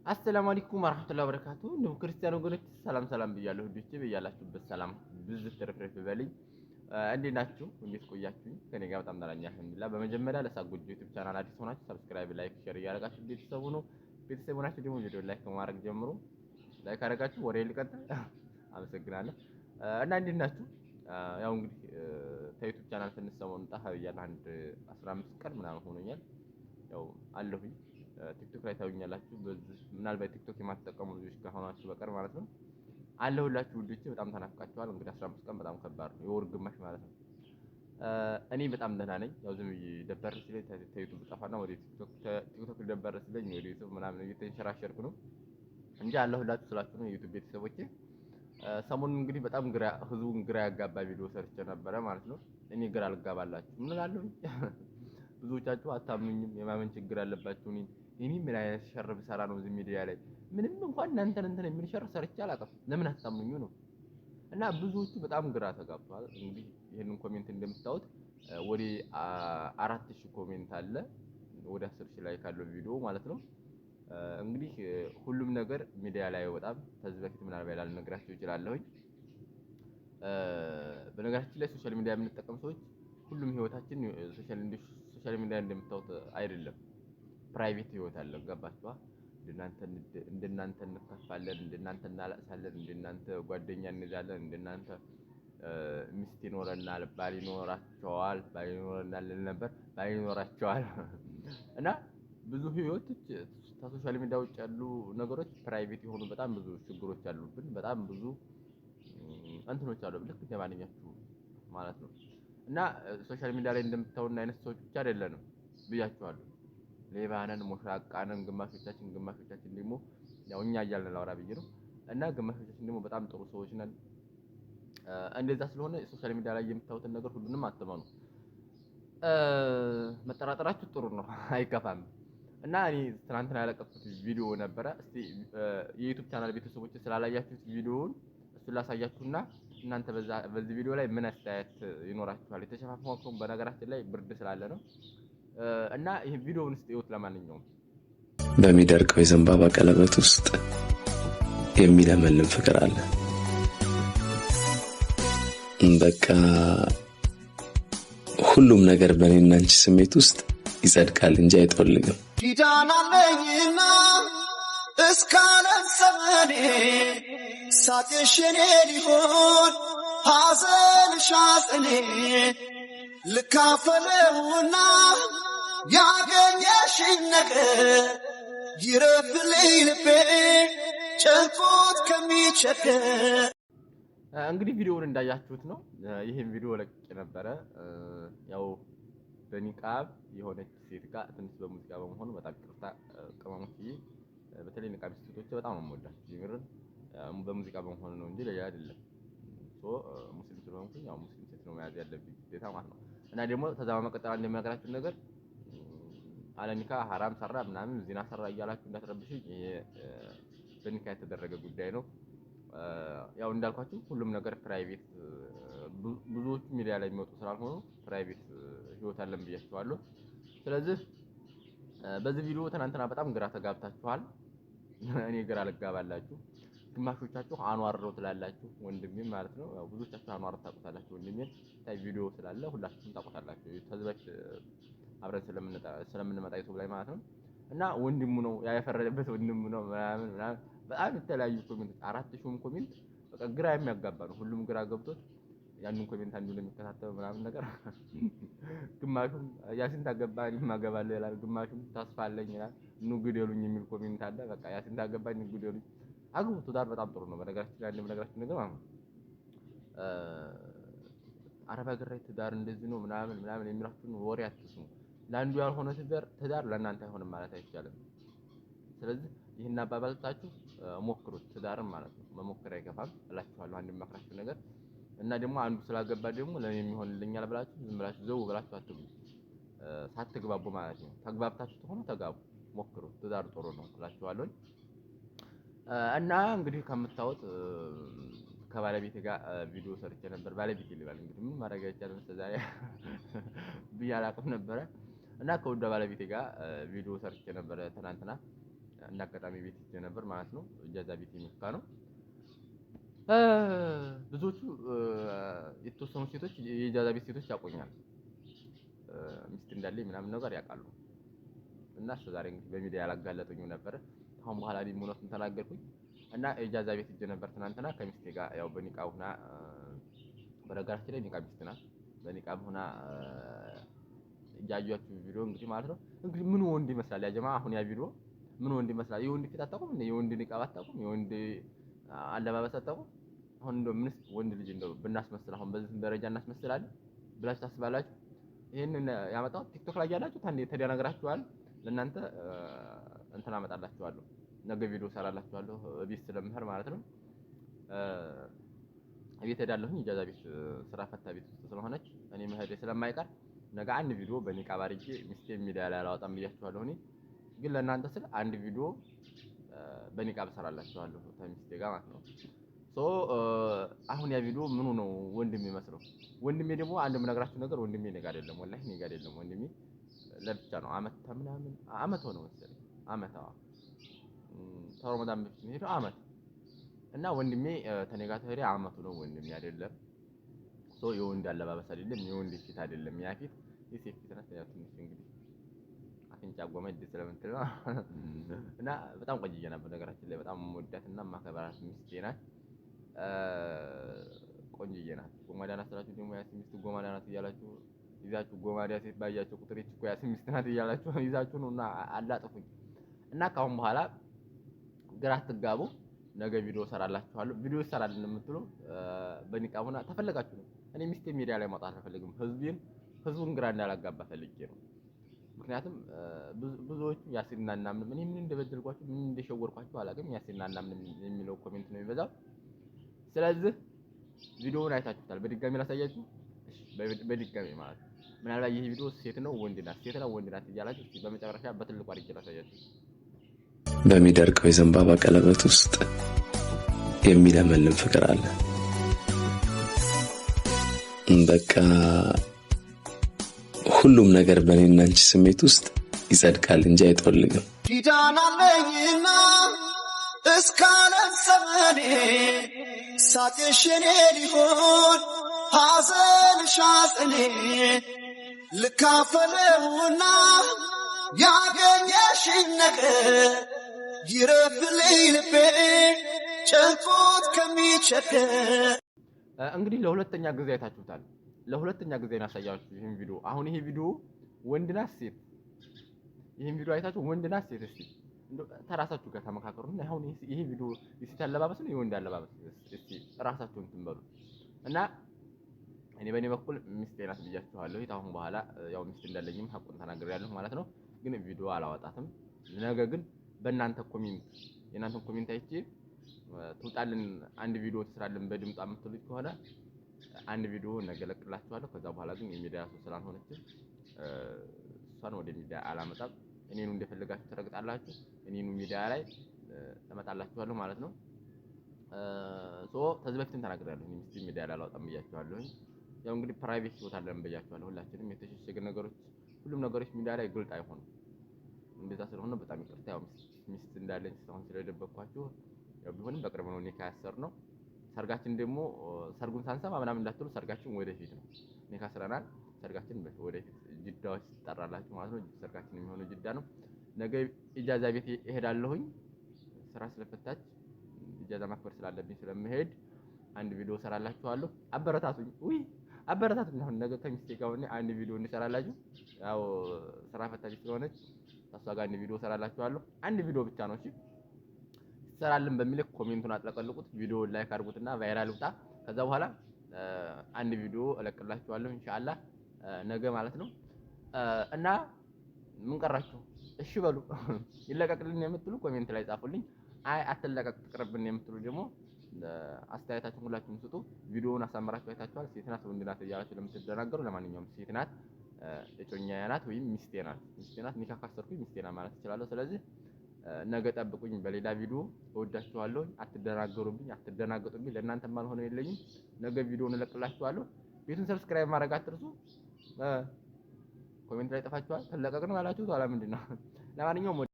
አሰላሙ አለይኩም ወራህመቱላሂ ወበረካቱ። እንደው ክርስቲያን ወገኖች ሰላም ብያለሁ። ልጆቼ በያላችሁበት ሰላም ብዙ ትርፍርፍ በልኝ። እንዴት ናችሁ? እንዴት ቆያችሁኝ? ከኔ ጋር በጣም ደህና ነኝ አልሐምዱሊላህ። በመጀመሪያ ለሳጉጆ ዩቲዩብ ቻናል አዲስ ሆናችሁ ሰብስክራይብ፣ ላይክ፣ ሼር እያደረጋችሁ ቤተሰቡ ነው። ቤተሰቡ ናችሁ ደግሞ ቪዲዮ ላይክ በማድረግ ጀምሩ። ላይክ አደረጋችሁ ወሬ ልቀጥል። አመሰግናለሁ። እና እንዴት ናችሁ? ያው እንግዲህ ከዩቲዩብ ቻናል ትንሽ ሰሞኑን ጠፋ ብያለሁ። አንድ 15 ቀን ምናምን ሆኖኛል። ያው አለሁኝ ቲክቶክ ላይ ታዩኛላችሁ። በዚህ ምናልባት ቲክቶክ የማትጠቀሙ ልጆች ከሆናችሁ በቀር ማለት ነው አለሁላችሁ ውዶቼ። በጣም ተናፍቃችኋል። እንግዲህ 15 ቀን በጣም ከባድ ነው፣ የወር ግማሽ ማለት ነው። እኔ በጣም ደህና ነኝ። ያው ዝም ብዬ ደበር ሲለኝ ከዩቲዩብ ጠፋና ወደ ቲክቶክ ደበር ሲለኝ ወደ ዩቲዩብ ምናምን እየተንሸራሸርኩ ነው እንጂ አለሁላችሁ ስላችሁ ነው የዩቲዩብ ቤተሰቦቼ። ሰሞኑን እንግዲህ በጣም ህዝቡን ግራ ያጋባ ቪዲዮ ሰርቼ ነበረ ማለት ነው። እኔ ግራ አልጋባላችሁ ምን እላለሁ። ብዙዎቻችሁ አታምኑኝም፣ የማመን ችግር አለባችሁ። እኔ ምን አይነት ሸር ብሰራ ነው እዚህ ሚዲያ ላይ ምንም እንኳን እናንተን የሚል ሸር ሰርቼ አላውቅም፣ ለምን አታምኑኝ ነው። እና ብዙዎቹ በጣም ግራ ተጋብተዋል። እንግዲህ ይሄንን ኮሜንት እንደምታዩት ወደ 4000 ኮሜንት አለ፣ ወደ 10000 ላይ ካለው ቪዲዮ ማለት ነው። እንግዲህ ሁሉም ነገር ሚዲያ ላይ አይወጣም። ከዚህ በፊት ምናልባት ላልነግራችሁ እችላለሁኝ። በነገራችን ላይ ሶሻል ሚዲያ የምንጠቀም ሰዎች ሁሉም ህይወታችን ሶሻል ሚዲያ እንደምታዩት አይደለም። ፕራይቬት ህይወት አለ። ገባችኋ? እንደናንተ እንከፋለን፣ እንደናንተ እናለቅሳለን፣ እንደናንተ ጓደኛ እንይዛለን፣ እንደናንተ ሚስት ይኖረናል፣ ባል ይኖራቸዋል፣ ባል ይኖረናል ነበር፣ ባል ይኖራቸዋል እና ብዙ ህይወቶች ከሶሻል ሚዲያ ውጭ ያሉ ነገሮች ፕራይቬት የሆኑ በጣም ብዙ ችግሮች አሉብን። በጣም ብዙ እንትኖች አሉ፣ ልክ እንደማንኛችሁ ማለት ነው። እና ሶሻል ሚዲያ ላይ እንደምታዩና አይነት ሰዎች ብቻ አይደለንም ብያችኋለሁ። ሌባነን፣ ሞሽራቃነን፣ ግማሾቻችን ደግሞ ያው እኛ እያልን ላውራ ብዬ ነው። እና ግማሾቻችን ደግሞ በጣም ጥሩ ሰዎች ነን። እንደዛ ስለሆነ ሶሻል ሚዲያ ላይ የምታዩትን ነገር ሁሉንም አትመኑ። መጠራጠራችሁ ጥሩ ነው፣ አይከፋም። እና እኔ ትናንትና ያለቀኩት ቪዲዮ ነበረ። እስቲ የዩቲዩብ ቻናል ቤተሰቦች ስላላያችሁት ቪዲዮውን እሱን ላሳያችሁና እናንተ በዚህ ቪዲዮ ላይ ምን አስተያየት ይኖራችኋል? የተሸፋፈነው በነገራችን ላይ ብርድ ስላለ ነው። እና ይሄ ቪዲዮውን እስቲ እዩት። ለማንኛውም በሚደርቀው የዘንባባ ቀለበት ውስጥ የሚለመልም ፍቅር አለ። በቃ ሁሉም ነገር በእኔና አንቺ ስሜት ውስጥ ይጸድቃል እንጂ አይጠወልግም። ኪዳናለኝና እስካለም ዘመኔ ሳቅሽ የኔ ሊሆን ሐዘንሽ ሐዘኔ ልካፈለውና ያገኘሽኝ ነገር ይረፍልኝ ልቤ ጨንቆት ከሚቸገር። እንግዲህ ቪዲዮውን እንዳያችሁት ነው። ይሄን ቪዲዮ ለቅቄ ነበረ። ያው በኒቃብ የሆነች ሴት ጋር ትንሽ በሙዚቃ በመሆኑ በጣም ቅርታ ቅመሞች፣ በተለይ ኒቃብ ሴቶች በጣም ነው የምወዳቸው። ይምርን በሙዚቃ በመሆኑ ነው እንጂ ሌላ አይደለም። ሙስሊም ስለሆንኩኝ ያው ሙስሊም ሴት ነው መያዝ ያለብኝ ግዴታ ማለት ነው። እና ደግሞ ከዛ በመቀጠል እንደሚነግራችሁ ነገር አለኒካ ሐራም ሰራ ምናምን ዚና ሰራ እያላችሁ እንዳትረብሽኝ። ይሄ በኒካ የተደረገ ጉዳይ ነው። ያው እንዳልኳችሁ ሁሉም ነገር ፕራይቬት፣ ብዙዎቹ ሚዲያ ላይ የሚወጡ ስላልሆኑ ፕራይቬት ህይወት አለን ብያችኋለሁ። ስለዚህ በዚህ ቪዲዮ ትናንትና በጣም ግራ ተጋብታችኋል። እኔ ግራ ልጋባላችሁ። ግማሾቻችሁ አንዋር ነው ትላላችሁ፣ ወንድሜም ማለት ነው። ያው ብዙዎቻችሁ አንዋር ታውቁታላችሁ። ወንድሜን ታይ ቪዲዮ ስላለ ሁላችሁም ታውቁታላችሁ። ከዚህ በፊት አብረን ስለምንመጣ ዩቲዩብ ላይ ማለት ነው። እና ወንድሙ ነው ያፈረደበት፣ ወንድሙ ነው ምናምን በጣም የተለያዩ ኮሜንቶች 4000 ኮሜንት በቃ ግራ የሚያጋባ ነው። ሁሉም ግራ ገብቶት ያንን ኮሜንት አንዱ ለሚከታተለው ምናምን ነገር ግማሹም ያሲን ታገባኝ ማገባለሁ ይላል፣ ግማሹም ተስፋ አለኝ ይላል፣ ኑ ግደሉኝ የሚል ኮሜንት አለ። በቃ ያሲን ታገባኝ ኑ ግደሉኝ። አግቡ፣ ትዳር በጣም ጥሩ ነው። በነገራችን ላይ እንደምነግራችሁ ነገር ማለት ነው አረብ ሀገር ላይ ትዳር እንደዚህ ነው ምናምን የሚላችሁን ወሬ አትስሙ። ለአንዱ ያልሆነ ትዳር ለእናንተ አይሆንም ማለት አይቻልም። ስለዚህ ይህን አባባልታችሁ ሞክሩት፣ ትዳርም ማለት ነው መሞከር አይከፋም እላችኋለሁ። አንድ የማክራችሁ ነገር እና ደግሞ አንዱ ስላገባ ደግሞ ለኔ የሚሆንልኛል ብላችሁ ዝም ብላችሁ ዘው ብላችሁ አትግቡ፣ ሳትግባቡ ማለት ነው። ተግባብታችሁ ተሆነ ተጋቡ፣ ሞክሩ፣ ትዳር ጥሩ ነው እላችኋለሁ። እና እንግዲህ ከምታዩት ከባለቤቴ ጋር ቪዲዮ ሰርቼ ነበር። ባለቤቴ ሊባል እንግዲህ ምን ማድረግ አይቻልም፣ ስለዚህ ብዬ አላውቅም ነበረ። እና ከውዷ ባለቤቴ ጋር ቪዲዮ ሰርቼ ነበረ ትናንትና። እንዳጋጣሚ ቤት ሄጄ ነበር ማለት ነው። ኢጃዛ ቤት የሚካ ነው። ብዙዎቹ የተወሰኑ ሴቶች የኢጃዛ ቤት ሴቶች ያቆኛል ሚስት እንዳለኝ ምናምን ነገር ያውቃሉ። እና እስከዛሬ እንግዲህ በሚዲያ ያላጋለጡኝም ነበር። አሁን በኋላ እኔም እውነቱን ተናገርኩኝ እና ኢጃዛ ቤት ሄጄ ነበር ትናንትና ከሚስቴ ጋር ያው በኒቃብ ሆና በነገራችን ላይ ኒቃብ ሚስት ናት። በኒቃብ ሆና ያያችሁ ቪዲዮ እንግዲህ ማለት ነው። እንግዲህ ምን ወንድ ይመስላል ያ ጀማ አሁን ያ ቪዲዮ ምን ወንድ ይመስላል? የወንድ ፊት አታውቁም እንዴ? የወንድ ኒቃብ አታውቁም? የወንድ አለባበስ አታውቁም? አሁን እንደው ምንስ ወንድ ልጅ እንደው ብናስመስል አሁን በዚህ ደረጃ እናስመስላለን ብላችሁ ታስባላችሁ? ይሄንን ያመጣው ቲክቶክ ላይ ያላችሁ ተደናግራችኋል። ለእናንተ እንትን አመጣላችኋለሁ፣ ነገ ቪዲዮ ሰራላችኋለሁ ቤት ስለምሄድ ማለት ነው። ቤት ሄዳለሁኝ ኢጃዛ ቤት ስራ ፈታ ቤት ውስጥ ስለሆነች እኔ መሄዴ ስለማይቀር ነገ አንድ ቪዲዮ በኒቃብ አድርጌ ሚስቴ ሚዲያ ላይ አላወጣም ብያችኋለሁ። እኔ ግን ለእናንተ ስለ አንድ ቪዲዮ በኒቃብ ሰራላችኋለሁ ከሚስቴ ጋር ማለት ነው። አሁን ያ ቪዲዮ ምኑ ነው ወንድሜ የሚመስለው? ወንድሜ ደግሞ አንድ የምነግራችሁ ነገር ወንድሜ እኔ ጋር አይደለም፣ ወላሂ እኔ ጋር አይደለም። ወንድሜ ለብቻ ነው አመት ምናምን አመት ሆነው መሰለኝ አመት ረመዳን በፊት ነው ሄደው አመት እና ወንድሜ ተኔ ጋር ተሄደ አመቱ ነው። ወንድሜ አይደለም የወንድ አለባበስ አይደለም፣ የወንድ ፊት አይደለም። ያ ፊት የሴት ፊት ነው። ያው ትንሽ እንግዲህ አፍንጫ ጎመድ ስለምትል ነው እና በጣም ቆንጆ ነበር። ነገራችን ላይ በጣም ወዳትና ማከበራት ሚስቴ ናት። ቆንጆዬ ናት። ጎማዳ ናት ስላችሁ ደግሞ ያስ ሚስት ጎማዳ ናት እያላችሁ ይዛችሁ ጎማዳ ሴት ባያችሁ ቁጥር እኮ ያስ ሚስት ናት እያላችሁ ይዛችሁ ነውና አላጥፉኝ እና ካሁን በኋላ ግራ አትጋቡ። ነገ ቪዲዮ ሰራላችኋለሁ። ቪዲዮ ሰራልን የምትሉ በኒቃብ ሆና ተፈለጋችሁ ነው። እኔ ሚስቴ ሚዲያ ላይ ማውጣት አልፈልግም። ህዝቡን ግራ እንዳላጋባ ፈልጌ ነው። ምክንያቱም ብዙዎቹ ያሲንና እናምን ምን እንደበደልኳችሁ ምን እንደሸወርኳችሁ አላውቅም። ያሲንና እናምን የሚለው ኮሜንት ነው የሚበዛው። ስለዚህ ቪዲዮውን አይታችሁታል። በድጋሚ ላሳያችሁ። በድጋሚ ማለት ምናልባት ይሄ ቪዲዮ ሴት ነው ወንድ ናት፣ ሴት ነው ወንድ ናት እያላችሁ እስኪ በመጨረሻ በትልቁ አድርጌ ላሳያችሁ። በሚደርቀው የዘንባባ ቀለበት ውስጥ የሚለመልም ፍቅር አለ። በቃ ሁሉም ነገር በእኔና አንቺ ስሜት ውስጥ ይጸድቃል እንጂ አይጠወልግም። ኪዳን አለኝና እስከ ዓለም ዘመኔ ሳቅሽ የኔ ሊሆን ሐዘንሽ ሐዘኔ ልካፈለውና ያገኘሽን ነገር ይረፍልኝ ልቤ ጨንቆት ከሚቸገር። እንግዲህ ለሁለተኛ ጊዜ አይታችሁታል። ለሁለተኛ ጊዜ ያሳያችሁ ይሄን ቪዲዮ። አሁን ይሄ ቪዲዮ ወንድ ናት ሴት? ይሄን ቪዲዮ አይታችሁ ወንድ ናት ሴት? እስቲ ተራሳችሁ ጋር ተመካከሩና አሁን ይሄ ቪዲዮ የሴት አለባበስ ነው የወንድ አለባበስ? እስቲ ራሳችሁን ትንበሉ እና እኔ በእኔ በኩል ሚስቴ ናት ብያችኋለሁ። አሁን በኋላ ያው ሚስት እንዳለኝም ሐቁን ተናግሬያለሁ ማለት ነው። ግን ቪዲዮ አላወጣትም። ነገ ግን በእናንተ ኮሜንት የእናንተን ኮሜንት አይቼ ትውጣልን አንድ ቪዲዮ ትስራልን በድምጧ የምትሉት ከሆነ አንድ ቪዲዮ ነገ እለቅላችኋለሁ። ከዛ በኋላ ግን የሚዲያ ሰው ስላልሆነች እሷን ወደ ሚዲያ አላመጣም። እኔኑ እንደፈለጋችሁ ትረግጣላችሁ፣ እኔኑ ሚዲያ ላይ እመጣላችኋለሁ ማለት ነው። ከዚህ በፊትም ተናግሬያለሁ። እኔ ሚስቴ ሚዲያ ላይ አላወጣም ብያችኋለሁ። ያው እንግዲህ ፕራይቬት ህይወት አለን ብያችኋለሁ። ሁላችንም የተሸሸገ ነገሮች፣ ሁሉም ነገሮች ሚዲያ ላይ ግልጽ አይሆኑም። እንደዛ ስለሆነ በጣም ይቅርታ። ያው ሚስት እንዳለኝ እስካሁን ስለደበቅኳችሁ ያው ቢሆንም በቅርብ ነው ኒካ ያሰርነው። ሰርጋችን ደግሞ ሰርጉን ሳንሰማ ምናምን እንዳትሉ፣ ሰርጋችን ወደፊት ነው። ኒካ አስረናል። ሰርጋችን ወደፊት ጅዳዎች ትጠራላችሁ ማለት ነው። ሰርጋችን የሚሆነው ጅዳ ነው። ነገ ኢጃዛ ቤት እሄዳለሁኝ። ስራ ስለፈታች ኢጃዛ ማክበር ስላለብኝ ስለምሄድ አንድ ቪዲዮ ሰራላችኋለሁ። አበረታቱኝ። ውይ አበረታቱኝ። አሁን ነገ ከሚስቴ ጋር ሆኜ አንድ ቪዲዮ እንሰራላችሁ። ያው ስራ ፈታች ስለሆነች ታሷ ጋር አንድ ቪዲዮ ሰራላችኋለሁ። አንድ ቪዲዮ ብቻ ነው እሺ። ሰራልን በሚል ኮሜንቱን አጥለቀልቁት፣ ቪዲዮውን ላይክ አድርጉትና ቫይራል ውጣ። ከዛ በኋላ አንድ ቪዲዮ እለቅላችኋለሁ ኢንሻአላህ ነገ ማለት ነው። እና ምን ቀራችሁ? እሺ በሉ። ይለቀቅልን የምትሉ ኮሜንት ላይ ጻፉልኝ። አይ አትለቀቅ ትቅርብን የምትሉ ደግሞ አስተያየታችሁን ሁላችሁም ስጡ። ቪዲዮውን አሳምራችሁ አይታችኋል። ሴት ናት ወንድ ናት እያላችሁ ለምትደናገሩ ለማንኛውም ሴት ናት፣ እጮኛዬ ናት ወይም ሚስቴ ናት። ኒካ ካሰርኩኝ ሚስቴ ናት ማለት እችላለሁ። ስለዚህ ነገ ጠብቁኝ በሌላ ቪዲዮ። እወዳችኋለሁ። አትደናገሩብኝ፣ አትደናገጡብኝ። ለእናንተ ማልሆነው የለኝም። ነገ ቪዲዮውን እለቅላችኋለሁ። ቤቱን ሰብስክራይብ ማድረግ አትርሱ። ኮሜንት ላይ ጠፋችኋል። ተለቀቅን ማላችሁ ታላ ምንድነው? ለማንኛውም